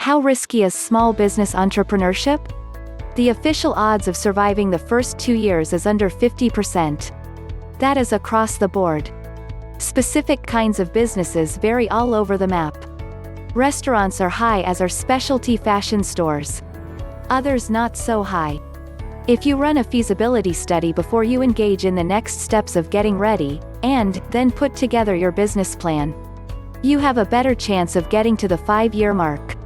How risky is small business entrepreneurship? The official odds of surviving the first 2 years is under 50%. That is across the board. Specific kinds of businesses vary all over the map. Restaurants are high, as are specialty fashion stores. Others not so high. If you run a feasibility study before you engage in the next steps of getting ready, and then put together your business plan, you have a better chance of getting to the 5-year mark.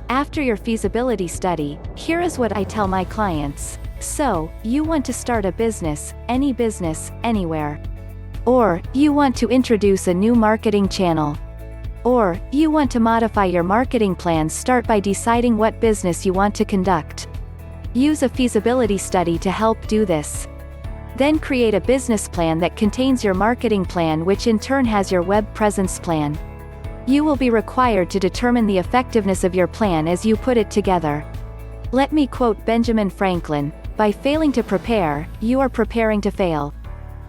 After your feasibility study, here is what I tell my clients. So, you want to start a business, anywhere. Or, you want to introduce a new marketing channel. Or, you want to modify your marketing plans. Start by deciding what business you want to conduct. Use a feasibility study to help do this. Then create a business plan that contains your marketing plan, which in turn has your web presence plan. You will be required to determine the effectiveness of your plan as you put it together. Let me quote Benjamin Franklin: "By failing to prepare, you are preparing to fail."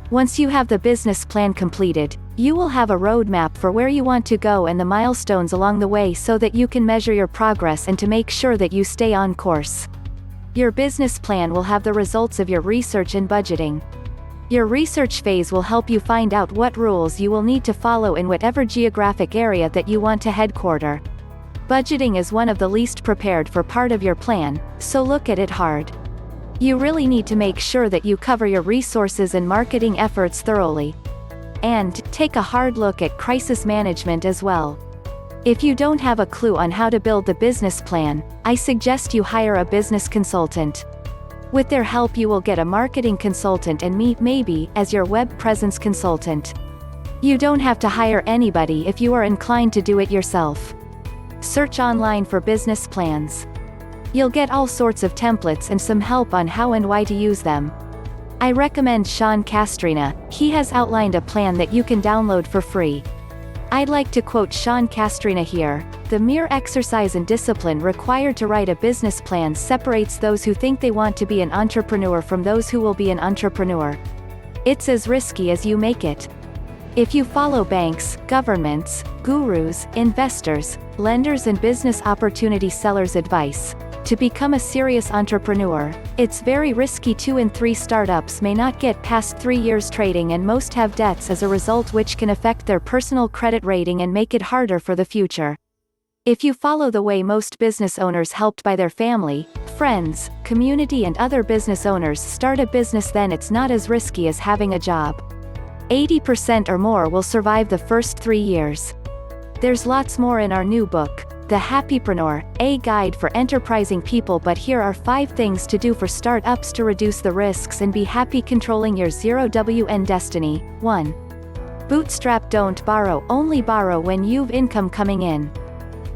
Once you have the business plan completed, you will have a roadmap for where you want to go and the milestones along the way, so that you can measure your progress and to make sure that you stay on course. Your business plan will have the results of your research and budgeting. Your research phase will help you find out what rules you will need to follow in whatever geographic area that you want to headquarter. Budgeting is one of the least prepared for part of your plan, so look at it hard. You really need to make sure that you cover your resources and marketing efforts thoroughly. And take a hard look at crisis management as well. If you don't have a clue on how to build the business plan, I suggest you hire a business consultant. With their help, you will get a marketing consultant and me, maybe, as your web presence consultant. You don't have to hire anybody if you are inclined to do it yourself. Search online for business plans. You'll get all sorts of templates and some help on how and why to use them. I recommend Sean Castrina. He has outlined a plan that you can download for free. I'd like to quote Sean Castrina here: "The mere exercise and discipline required to write a business plan separates those who think they want to be an entrepreneur from those who will be an entrepreneur. It's as risky as you make it." If you follow banks, governments, gurus, investors, lenders and business opportunity sellers' advice to become a serious entrepreneur, it's very risky. 2 in 3 startups may not get past 3 years trading, and most have debts as a result, which can affect their personal credit rating and make it harder for the future. If you follow the way most business owners helped by their family, friends, community and other business owners start a business, then it's not as risky as having a job. 80% or more will survive the first 3 years. There's lots more in our new book, The Happypreneur, a guide for enterprising people, but here are 5 things to do for startups to reduce the risks and be happy controlling your 0WN destiny. 1. Bootstrap. Don't borrow, only borrow when you've income coming in.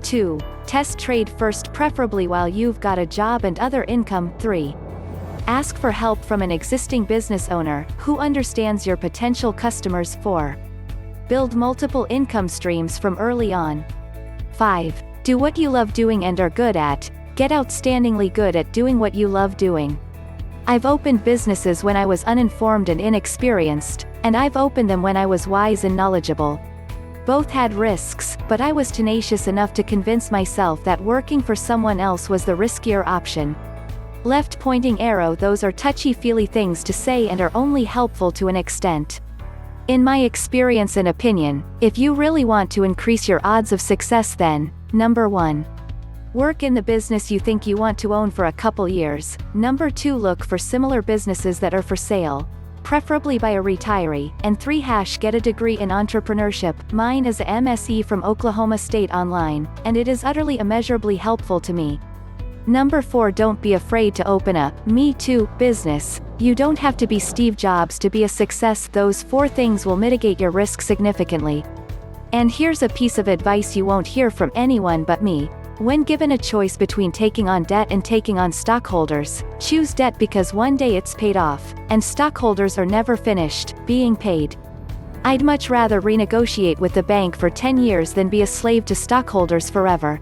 2. Test trade first, preferably while you've got a job and other income. 3. Ask for help from an existing business owner who understands your potential customers. 4. Build multiple income streams from early on. 5. Do what you love doing and are good at. Get outstandingly good at doing what you love doing. I've opened businesses when I was uninformed and inexperienced, and I've opened them when I was wise and knowledgeable. Both had risks, but I was tenacious enough to convince myself that working for someone else was the riskier option. Left pointing arrow. Those are touchy-feely things to say and are only helpful to an extent. In my experience and opinion, if you really want to increase your odds of success, then, number 1. Work in the business you think you want to own for a couple years. Number 2. Look for similar businesses that are for sale, preferably by a retiree. And 3. Get a degree in entrepreneurship. Mine is a MSE from Oklahoma State Online, and it is utterly immeasurably helpful to me. Number 4. Don't be afraid to open a Me Too business. You don't have to be Steve Jobs to be a success. Those 4 things will mitigate your risk significantly. And here's a piece of advice you won't hear from anyone but me. When given a choice between taking on debt and taking on stockholders, choose debt, because one day it's paid off, and stockholders are never finished being paid. I'd much rather renegotiate with the bank for 10 years than be a slave to stockholders forever.